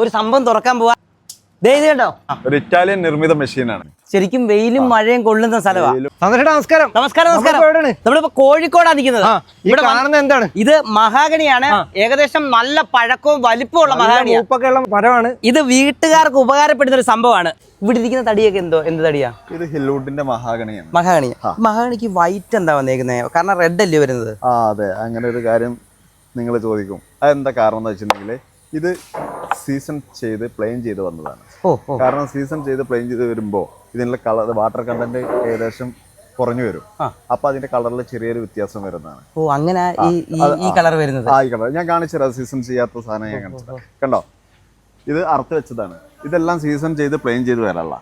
ഒരു സംഭവം തുറക്കാൻ പോവാ. കേട്ടോ, ഒരു ഇറ്റാലിയൻ നിർമ്മിത മെഷീനാണ്. ശരിക്കും വെയിലും മഴയും കൊള്ളുന്ന സ്ഥലമാണ്. നമസ്കാരം. നമ്മളിപ്പോ കോഴിക്കോടാണ് നിൽക്കുന്നത്. ഇവിടെ കാണുന്നത് എന്താണ്? ഇത് മഹാഗണിയാണ്. ഏകദേശം നല്ല പഴക്കവും വലിപ്പമുള്ള മരമാണ്. ഇത് വീട്ടുകാർക്ക് ഉപകാരപ്പെടുന്ന ഒരു സംഭവമാണ്. ഇവിടെ ഇരിക്കുന്ന തടിയൊക്കെ എന്ത് തടിയാ? ഇത് ഹിൽവുഡിന്റെ മഹാഗണിയാണ്. മഹാഗണിക്ക് വൈറ്റ് എന്താ വന്നേക്കുന്നത്? കാരണം റെഡ് അല്ലേ വരുന്നത്? അതെ, അങ്ങനെ ഒരു കാര്യം നിങ്ങൾ ചോദിക്കും. അതെന്താ കാരണം എന്ന് വെച്ചിട്ടുണ്ടെങ്കിൽ ഇത് സീസൺ ചെയ്ത് പ്ലെയിൻ ചെയ്ത് വന്നതാണ്. കാരണം സീസൺ ചെയ്ത് പ്ലെയിൻ ചെയ്ത് വരുമ്പോൾ ഇതിനുള്ള കളർ വാട്ടർ കണ്ടന്റ് ഏകദേശം കുറഞ്ഞു വരും. അപ്പൊ അതിന്റെ കളറിൽ ചെറിയൊരു വ്യത്യാസം വരുന്നതാണ്. അങ്ങനെ ഈ കളർ വരുന്നത്. ഈ കളർ ഞാൻ കാണിച്ചുതരാം. സീസൺ ചെയ്യാത്ത സാധനം ഞാൻ കാണിച്ചു. കണ്ടോ, ഇത് അറുത്ത് വെച്ചതാണ്. ഇതെല്ലാം സീസൺ ചെയ്ത് പ്ലെയിൻ ചെയ്ത് വരാനുള്ള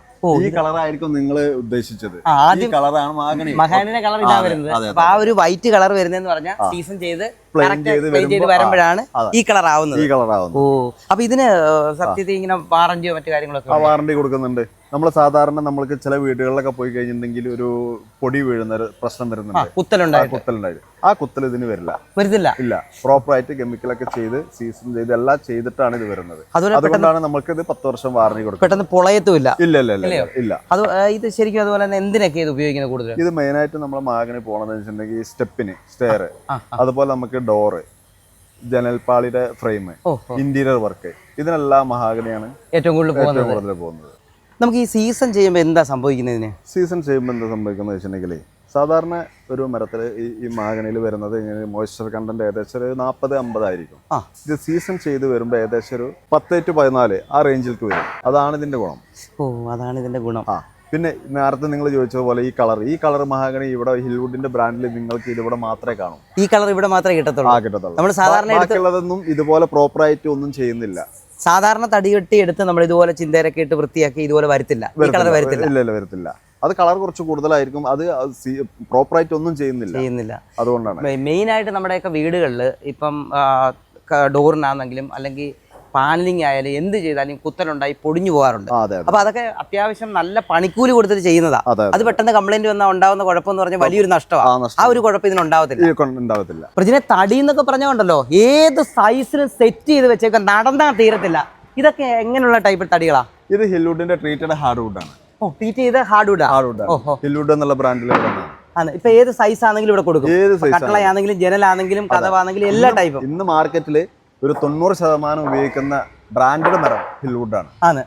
ഈ കളറായിരിക്കും നിങ്ങൾ ഉദ്ദേശിച്ചത്. ഈ കളറാണ് മഹാഗണിയുടെ കളർ ഇതാ വരുന്നത്. അപ്പൊ ആ ഒരു വൈറ്റ് കളർ വരുന്നതെന്ന് പറഞ്ഞാൽ സീസൺ ചെയ്ത് പ്ലെയിൻ ചെയ്ത് വരുമ്പോഴാണ് ഈ കളർ ആവുന്നത്. അപ്പൊ ഇതിന് സത്യത്തിൽ ഇങ്ങനെ വാറന്റിയോ മറ്റു കാര്യങ്ങളൊക്കെ? വാറന്റി കൊടുക്കുന്നുണ്ട്. നമ്മൾ സാധാരണ നമ്മൾക്ക് ചില വീടുകളിലൊക്കെ പോയി കഴിഞ്ഞിട്ടുണ്ടെങ്കിൽ ഒരു പൊടി വീഴുന്ന ഒരു പ്രശ്നം വരുന്നുണ്ട്. കുത്തലുണ്ടായിട്ട് ആ കുത്തൽ ഇതിന് വരുന്നില്ല. പ്രോപ്പറായിട്ട് കെമിക്കലൊക്കെ ചെയ്ത് സീസൺ ചെയ്ത് എല്ലാം ചെയ്തിട്ടാണ് ഇത് വരുന്നത്. അതുകൊണ്ടാണ് നമുക്ക് ഇത് 10 വർഷം വാറന്റി കൊടുക്കുന്നത്. പെട്ടെന്ന് പൊളയത്തുമില്ല. ഇല്ല. അത് ഇത് ശരിക്കും അതുപോലെ തന്നെ എന്തിനൊക്കെ ഇത് ഉപയോഗിക്കുന്നത് കൂടുതൽ? ഇത് മെയിൻ ആയിട്ട് നമ്മൾ മഹാഗണി പോകണമെന്ന് വെച്ചിട്ടുണ്ടെങ്കിൽ സ്റ്റെപ്പിന്, സ്റ്റെയർ, അതുപോലെ നമുക്ക് ഡോറ്, ജനൽപ്പാളിയുടെ ഫ്രെയിം, ഇന്റീരിയർ വർക്ക്, ഇതിനെല്ലാം മഹാഗണിയാണ് ഏറ്റവും കൂടുതൽ പോകുന്നത്. നമുക്ക് ഈ സീസൺ ചെയ്യുമ്പോൾ എന്താ സംഭവിക്കുന്നത്? സീസൺ ചെയ്യുമ്പോൾ എന്താ സംഭവിക്കുന്നത് വെച്ചിട്ടുണ്ടെങ്കിൽ സാധാരണ ഒരു മരത്തിൽ ഈ മഹാഗണിയിൽ വരുന്നത് മോയ്സ്ചർ കണ്ടന്റ് ഏകദേശം ഒരു 40-50 ആയിരിക്കും. ഇത് സീസൺ ചെയ്ത് വരുമ്പോൾ ഏകദേശം ഒരു 10 to 14 ആ റേഞ്ചിലേക്ക് വരും. അതാണ് ഇതിന്റെ ഗുണം. അതാണ് ഇതിന്റെ ഗുണം. പിന്നെ നേരത്തെ നിങ്ങൾ ചോദിച്ച പോലെ ഈ കളർ മഹാഗണി ഇവിടെ ഹിൽവുഡിന്റെ ബ്രാൻഡിൽ നിങ്ങൾക്ക് ഇതിവിടെ മാത്രമേ കാണൂ. ഈ കളർ ഇവിടെ മാത്രമേ കിട്ടത്തുള്ളൂ. നമ്മൾ സാധാരണ ബാക്കിയുള്ളതൊന്നും ഇതുപോലെ പ്രോപ്പറായിട്ട് ഒന്നും ചെയ്യുന്നില്ല. സാധാരണ തടി കെട്ടി എടുത്ത് നമ്മൾ ഇതുപോലെ ചിന്തേരൊക്കെ ഇട്ട് വൃത്തിയാക്കി ഇതുപോലെ വരത്തില്ല. വരത്തില്ല. അത് കളർ കുറച്ച് കൂടുതലായിരിക്കും. അത് പ്രോപ്പറായിട്ട് ഒന്നും ചെയ്യുന്നില്ല. അതുകൊണ്ടാണ് മെയിൻ ആയിട്ട് നമ്മുടെയൊക്കെ വീടുകളിൽ ഇപ്പം ഡോറിനാണെങ്കിലും അല്ലെങ്കിൽ പാനലിംഗ് ആയാലും എന്ത് ചെയ്താലും കുത്തലുണ്ടായി പൊടിഞ്ഞു പോകാറുണ്ട്. അപ്പൊ അതൊക്കെ അത്യാവശ്യം നല്ല പണിക്കൂലി കൊടുത്തിട്ട് ചെയ്യുന്നതാ. അത് പെട്ടെന്ന് കംപ്ലൈന്റ് വന്നാൽ ഉണ്ടാവുന്ന കുഴപ്പമെന്ന് പറഞ്ഞാൽ വലിയൊരു നഷ്ടമാണ്. ആ ഒരു കുഴപ്പം ഇതിനുണ്ടാവത്തില്ല. ഇതിനെ തടി എന്നൊക്കെ പറഞ്ഞുകൊണ്ടല്ലോ ഏത് സൈസിലും സെറ്റ് ചെയ്ത് വെച്ചേക്കാൻ നടന്നാൽ തീരത്തില്ല. ഇതൊക്കെ എങ്ങനെയുള്ള ടൈപ്പ് തടികളാ? ഇത് ഹിൽവുഡിന്റെ ട്രീറ്റഡ് ഹാർഡ്വുഡ് ആണ്. ട്രീറ്റ് ചെയ്ത് ഹാർഡ്വുഡ് ഹിൽവുഡ് എന്നുള്ള ബ്രാൻഡിൽ ഇപ്പൊ ഏത് സൈസ് ആണെങ്കിലും ഇവിടെ കൊടുക്കും. കട്ടളയാണെങ്കിലും ജനലാണെങ്കിലും കതവാണെങ്കിലും എല്ലാ ടൈപ്പും. ഇന്ന് മാർക്കറ്റില് ഒരു 90% ഉപയോഗിക്കുന്ന ബ്രാൻഡഡ് മരം ഹിൽവുഡ് ആണ്.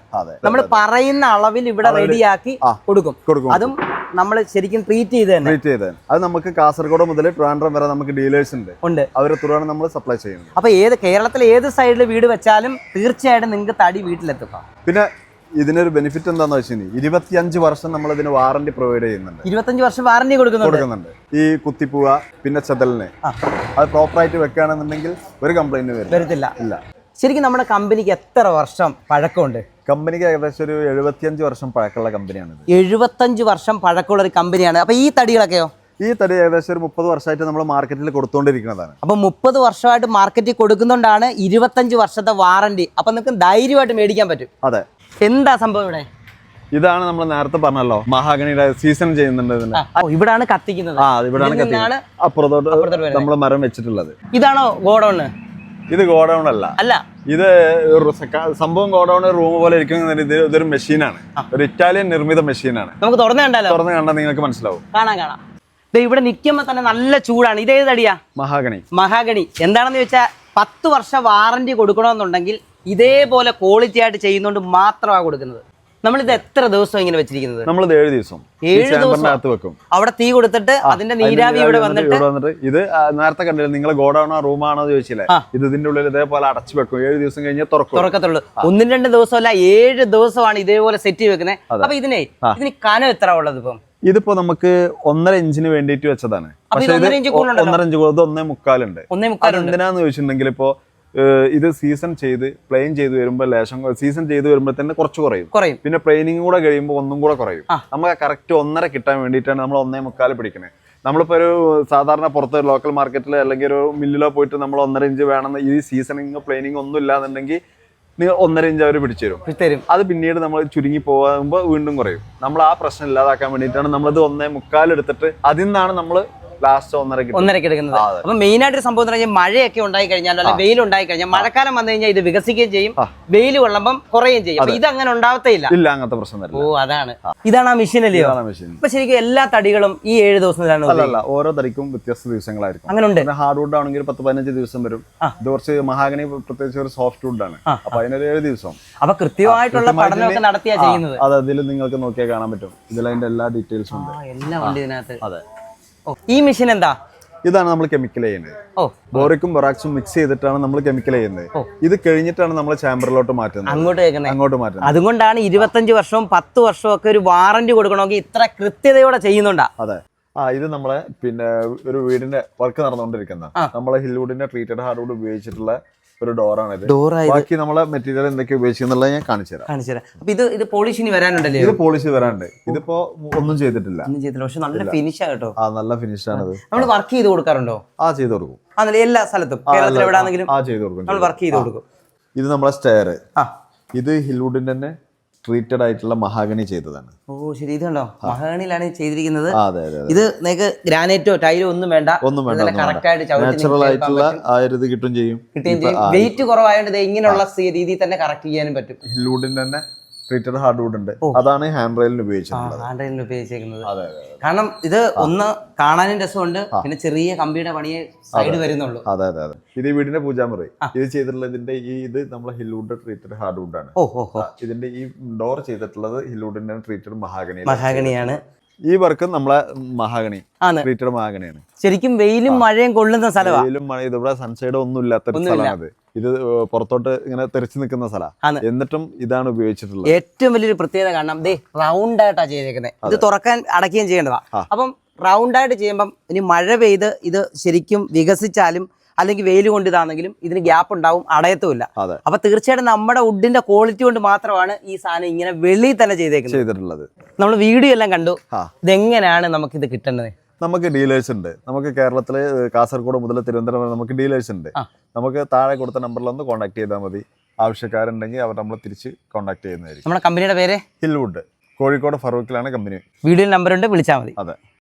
നമ്മൾ പറയുന്ന അളവിൽ ഇവിടെ റെഡിയാക്കി കൊടുക്കും. അതും നമ്മൾ ശരിക്കും ട്രീറ്റ് ചെയ്ത് അത് നമുക്ക് കാസർഗോഡ് മുതൽ ട്രിവാൻഡ്രം വരെ നമുക്ക് ഡീലേഴ്സ് ഉണ്ട്. അവരെ തുറന്ന് നമ്മൾ സപ്ലൈ ചെയ്യുന്നത്. അപ്പൊ കേരളത്തിലെ ഏത് സൈഡിൽ വീട് വെച്ചാലും തീർച്ചയായിട്ടും നിങ്ങൾക്ക് തടി വീട്ടിലെത്തും. പിന്നെ ഇതിനൊരു ബെനിഫിറ്റ് എന്താണെന്ന് വെച്ചാൽ 25 വർഷം നമ്മൾ ഇതിന് വാറന്റി പ്രൊവൈഡ് ചെയ്യുന്നുണ്ട്. 25 വർഷം വാറന്റി കൊടുക്കുന്നുണ്ട്. ഈ കുത്തിപ്പൂവ പിന്നെ ചെതലിന് അത് പ്രോപ്പറായിട്ട് വെക്കുകയാണെന്നുണ്ടെങ്കിൽ ഒരു കംപ്ലൈന്റ് വരത്തില്ല. ശരിക്കും നമ്മുടെ കമ്പനിക്ക് എത്ര വർഷം പഴക്കമുണ്ട്? കമ്പനിക്ക് ഏകദേശം ഒരു 75 വർഷം പഴക്കമുള്ള കമ്പനിയാണ്. 75 വർഷം പഴക്കമുള്ള ഒരു കമ്പനിയാണ്. അപ്പൊ ഈ തടികളൊക്കെയോ? ഈ തടി ഏകദേശം ഒരു 30 വർഷമായിട്ട് നമ്മൾ മാർക്കറ്റിൽ കൊടുത്തുകൊണ്ടിരിക്കുന്നതാണ്. അപ്പൊ 30 വർഷമായിട്ട് മാർക്കറ്റിൽ കൊടുക്കുന്നുണ്ടാണ് 25 വർഷത്തെ വാറന്റി. അപ്പൊ നിങ്ങൾക്ക് ധൈര്യമായിട്ട് മേടിക്കാൻ പറ്റും. അതെ. എന്താ സംഭവം ഇവിടെ? ഇതാണ് നമ്മൾ നേരത്തെ പറഞ്ഞല്ലോ മഹാഗണിയുടെ സീസൺ ചെയ്യുന്നുണ്ട്. ഇവിടാണ് കത്തിക്കുന്നത്. അപ്പുറത്തോട്ട് നമ്മൾ മരം വെച്ചിട്ടുള്ളത്. ഇതാണോ ഗോഡൌണ്? ഇത് ഗോഡൌൺ അല്ല. ഇത് സംഭവം ഗോഡൌൺ റൂം പോലെ ഇരിക്കുന്ന ഇതൊരു മെഷീനാണ്. ഒരു ഇറ്റാലിയൻ നിർമ്മിത മെഷീനാണ്. നമുക്ക് തുറന്നു കണ്ടാൽ നിങ്ങൾക്ക് മനസ്സിലാവും. കാണാം. ഇവിടെ നിൽക്കുമ്പോ തന്നെ നല്ല ചൂടാണ്. ഇതേത് തടിയാ? മഹാഗണി. എന്താണെന്ന് ചോദിച്ചാൽ 10 വർഷം വാറന്റി കൊടുക്കണമെന്നുണ്ടെങ്കിൽ ഇതേപോലെ ക്വാളിറ്റി ആയിട്ട് ചെയ്യുന്നോണ്ട് മാത്രമാണ് കൊടുക്കുന്നത്. നമ്മളിത് എത്ര ദിവസം ഇങ്ങനെ വെച്ചിരിക്കുന്നത്? നമ്മളിത് 7 ദിവസം വെക്കും. അവിടെ തീ കൊടുത്തിട്ട് അതിന്റെ നീരാവി ഇവിടെ വന്നിട്ട് ഇത് നേരത്തെ കണ്ടില്ല നിങ്ങൾ ഗോഡൌണോ റൂമാണോ ചോദിച്ചില്ലേ? ഇതിന്റെ ഉള്ളിൽ ഇതേപോലെ അടച്ചു വെക്കും. 7 ദിവസം കഴിഞ്ഞാൽ തുറക്കത്തുള്ളൂ. 1-2 ദിവസമല്ല, 7 ദിവസമാണ് ഇതേപോലെ സെറ്റ് വെക്കുന്നത്. അപ്പൊ ഇതിന് കനം എത്ര ഉള്ളത്? ഇതിപ്പോ നമുക്ക് 1.5 ഇഞ്ചിന് വേണ്ടിട്ട് വെച്ചതാണ്. പക്ഷേ 1.5 ഇഞ്ച് 1.25 ഉണ്ട്. എന്തിനാന്ന് ചോദിച്ചിട്ടുണ്ടെങ്കിൽ ഇപ്പോ ഇത് സീസൺ ചെയ്ത് പ്ലെയിൻ ചെയ്ത് വരുമ്പോൾ സീസൺ ചെയ്ത് വരുമ്പോൾ തന്നെ കുറച്ച് കുറയും. പിന്നെ പ്ലെയിനിങ് കൂടെ കഴിയുമ്പോൾ ഒന്നും കൂടെ കുറയും. നമുക്ക് കറക്റ്റ് 1.5 കിട്ടാൻ വേണ്ടിയിട്ടാണ് നമ്മൾ 1.25 പിടിക്കുന്നത്. നമ്മളിപ്പോ ഒരു സാധാരണ പുറത്ത് ലോക്കൽ മാർക്കറ്റിൽ അല്ലെങ്കിൽ ഒരു മില്ലിലോ പോയിട്ട് നമ്മൾ 1.5 ഇഞ്ച് വേണമെന്ന് ഈ സീസണിങ് പ്ലെയിനിങ് ഒന്നും ഇല്ലാന്നുണ്ടെങ്കിൽ നിങ്ങൾ 1.5 ഇഞ്ച് അവർ പിടിച്ചു തരും. അത് പിന്നീട് നമ്മൾ ചുരുങ്ങി പോകുമ്പോൾ വീണ്ടും കുറയും. നമ്മൾ ആ പ്രശ്നം ഇല്ലാതാക്കാൻ വേണ്ടിയിട്ടാണ് നമ്മളത് 1.25 എടുത്തിട്ട് അതിൽ നിന്നാണ് നമ്മൾ ലാസ്റ്റ് 1.5 എടുക്കുന്നത്. അപ്പൊ മെയിൻ ആയിട്ട് സംഭവം എന്ന് പറഞ്ഞാൽ മഴയൊക്കെ ഉണ്ടായി കഴിഞ്ഞാൽ അല്ലെങ്കിൽ വെയിൽ ഉണ്ടായി കഴിഞ്ഞാൽ മഴക്കാലം വന്നു കഴിഞ്ഞാൽ ഇത് വികസിക്കുകയും ചെയ്യും, വെയിൽ കൊള്ളുമ്പം കുറയുകയും ചെയ്യും. അപ്പൊ ഇത് അങ്ങനെ ഉണ്ടാവത്തേയില്ല. ഇല്ല, അങ്ങനത്തെ പ്രശ്നം വരില്ല. ഓ അതാണ്, ഇതാണ് ആ മെഷീൻ അല്ലയോ? അപ്പൊ ശരിക്കും എല്ലാ തടികളും ഈ 7 ദിവസത്തിലാണ്? അല്ല, ഓരോ തടിക്കും വ്യത്യസ്ത ദിവസങ്ങളായിരിക്കും. അങ്ങനെ ഉണ്ട്. ഹാർഡ് വുഡ് ആണെങ്കിൽ 10-15 ദിവസം വരും. ഇത് കുറച്ച് മഹാഗണി പ്രത്യേകിച്ച് ഒരു സോഫ്റ്റ് വുഡ് ആണ്, അപ്പൊ അതിനൊരു 7 ദിവസം. അപ്പൊ കൃത്യമായിട്ടുള്ള പഠനമൊക്കെ നടത്തിയാ ചെയ്യുന്നത്? അത് അതിൽ നിങ്ങൾക്ക് നോക്കിയാൽ കാണാൻ പറ്റും. ഇതിൽ അതിന്റെ എല്ലാ ഡീറ്റെയിൽസും ഉണ്ട്. എല്ലാം ഉണ്ട് ഇതിനകത്ത്. അതെ. ഈ മെഷീൻ എന്താ? ഇതാണ് നമ്മൾ കെമിക്കൽ ചെയ്യുന്നത്. ബോറിക്കും ബൊറാക്സും മിക്സ് ചെയ്തിട്ടാണ് നമ്മൾ കെമിക്കൽ ചെയ്യുന്നത്. ഇത് കഴിഞ്ഞിട്ടാണ് നമ്മൾ ചാമ്പറിലോട്ട് മാറ്റുന്നത്, അങ്ങോട്ട് മാറ്റുന്നത്. അതുകൊണ്ടാണ് 25 വർഷവും 10 വർഷവും ഒക്കെ ഒരു വാറന്റി കൊടുക്കണമെങ്കിൽ ഇത്ര കൃത്യതയോടെ ചെയ്യുന്നുണ്ടാ. അതെ. ഇത് നമ്മളെ പിന്നെ ഒരു വീടിന്റെ വർക്ക് നടന്നുകൊണ്ടിരിക്കുന്ന നമ്മളെ ഹിൽവുഡിന്റെ ട്രീറ്റഡ് ഹാർഡ്വുഡ് ഉപയോഗിച്ചിട്ടുള്ള ഒരു ഡോറാണ് ഇത്. ബാക്കി നമ്മളെ മെറ്റീരിയൽ എന്തൊക്കെ ഉപയോഗിക്കുന്നുള്ളത് ഞാൻ കാണിച്ചു തരാം. അപ്പൊ ഇത് പോളിഷിന് വരാനുണ്ടല്ലേ? ഇത് പോളിഷ് വരാനുണ്ട്. ഇതിപ്പോ ഒന്നും ചെയ്തിട്ടില്ല, പക്ഷെ നല്ല ഫിനിഷാ കേട്ടോ. നല്ല ഫിനിഷ് ആണത്. നമ്മൾ വർക്ക് ചെയ്ത് കൊടുക്കാറുണ്ടോ? ചെയ്ത് കൊടുക്കും. എല്ലാ സ്ഥലത്തും കേരളത്തിൽ എവിടെയാണെങ്കിലും ചെയ്ത് കൊടുക്കും. നമ്മൾ വർക്ക് ചെയ്ത് കൊടുക്കും. ഇത് നമ്മളെ സ്റ്റെയർ. ഇത് ഹിൽവുഡിന്റെ തന്നെ ട്രീറ്റഡ് ആയിട്ടുള്ള മഹാഗണി ചെയ്തതാണ്. ഓ ശരി, ഇത് കണ്ടോ, മഹാഗണിയിലാണ് ചെയ്തിരിക്കുന്നത്. ഇത് നിങ്ങൾക്ക് ഗ്രാനൈറ്റോ ടൈലോ ഒന്നും വേണ്ട, കറക്റ്റ് ആയിട്ട് നാച്ചുറൽ ആയിട്ടുള്ള ഇത് കിട്ടുകയും ചെയ്യും. വെയിറ്റ് കുറവായതുകൊണ്ട് ഇങ്ങനെയുള്ള രീതിയിൽ തന്നെ കറക്റ്റ് ചെയ്യാനും പറ്റും. ഹിൽവുഡിന്റെ തന്നെ ട്രീറ്റഡ് ഹാർഡ്വുഡ് ഉണ്ട്, അതാണ് ഹാൻഡ് റെയിലിന് ഉപയോഗിച്ചിരിക്കുന്നത്. കാരണം ഇത് ഒന്ന് കാണാനും രസമുണ്ട്, പിന്നെ ചെറിയ കമ്പിയുടെ പണിയെ സൈഡ് വരുന്നുള്ളൂ. അതെ. ഇത് ഈ വീടിന്റെ പൂജാമുറി. ഇത് ചെയ്തിട്ടുള്ളതിന്റെ ഇത് നമ്മളെ ഹിൽവുഡ് ട്രീറ്റഡ് ഹാർഡ്വുഡ് ആണ്. ഇതിന്റെ ഈ ഡോർ ചെയ്തിട്ടുള്ളത് ഹിൽവുഡിന്റെ ട്രീറ്റഡ് മഹാഗണിയാണ്. ഈ വർക്ക് നമ്മളെ മഹാഗണി ട്രീറ്റഡ് മഹാഗണിയാണ്. ശരിക്കും വെയിലും മഴയും കൊള്ളുന്ന സ്ഥലമാണ്. വെയിലും മഴ ഇവിടെ സൺസൈഡ് ഒന്നും ഇല്ലാത്ത സ്ഥലമാണ്. ഇത് പുറത്തോട്ട് ഇങ്ങനെ തെറിച്ചു നിൽക്കുന്ന സ്ഥലമാണ്, എന്നിട്ടും ഇതാണ് ഉപയോഗിച്ചിട്ടുള്ളത്. ഏറ്റവും വലിയൊരു പ്രത്യേകത കാണാം, റൗണ്ട് ആയിട്ടാണ് ചെയ്തേക്കുന്നത്. ഇത് തുറക്കാൻ അടയ്ക്കുകയും ചെയ്യേണ്ടതാ. അപ്പം റൗണ്ട് ആയിട്ട് ചെയ്യുമ്പം ഇനി മഴ പെയ്ത് ഇത് ശരിക്കും വികസിച്ചാലും അല്ലെങ്കിൽ വെയിൽ കൊണ്ട് ഇതാണെങ്കിലും ഇതിന് ഗ്യാപ്പ് ഉണ്ടാവും, അടയത്തുമില്ല. അപ്പൊ തീർച്ചയായിട്ടും നമ്മുടെ വുഡിന്റെ ക്വാളിറ്റി കൊണ്ട് മാത്രമാണ് ഈ സാധനം ഇങ്ങനെ വെളിയിൽ തന്നെ ചെയ്തിട്ടുള്ളത്. നമ്മൾ വീഡിയോ എല്ലാം കണ്ടു. ഇതെങ്ങനെയാണ് നമുക്ക് ഇത് കിട്ടുന്നത്? നമുക്ക് ഡീലേഴ്സ് ഉണ്ട്. നമുക്ക് കേരളത്തില് കാസർഗോഡ് മുതൽ തിരുവനന്തപുരം വരെ നമുക്ക് ഡീലേഴ്സ് ഉണ്ട്. നമുക്ക് താഴെ കൊടുത്ത നമ്പറിലൊന്ന് കോൺടാക്ട് ചെയ്താൽ മതി. ആവശ്യക്കാരുണ്ടെങ്കിൽ അവർ നമ്മളെ തിരിച്ച് കോൺടാക്ട് ചെയ്യുന്നതായിരിക്കും. നമ്മുടെ കമ്പനിയുടെ പേര് Hillwood, Kozhikode ഫറൂഖിലാണ് company. Video number ഉണ്ട്, വിളിച്ചാൽ മതി. അതെ.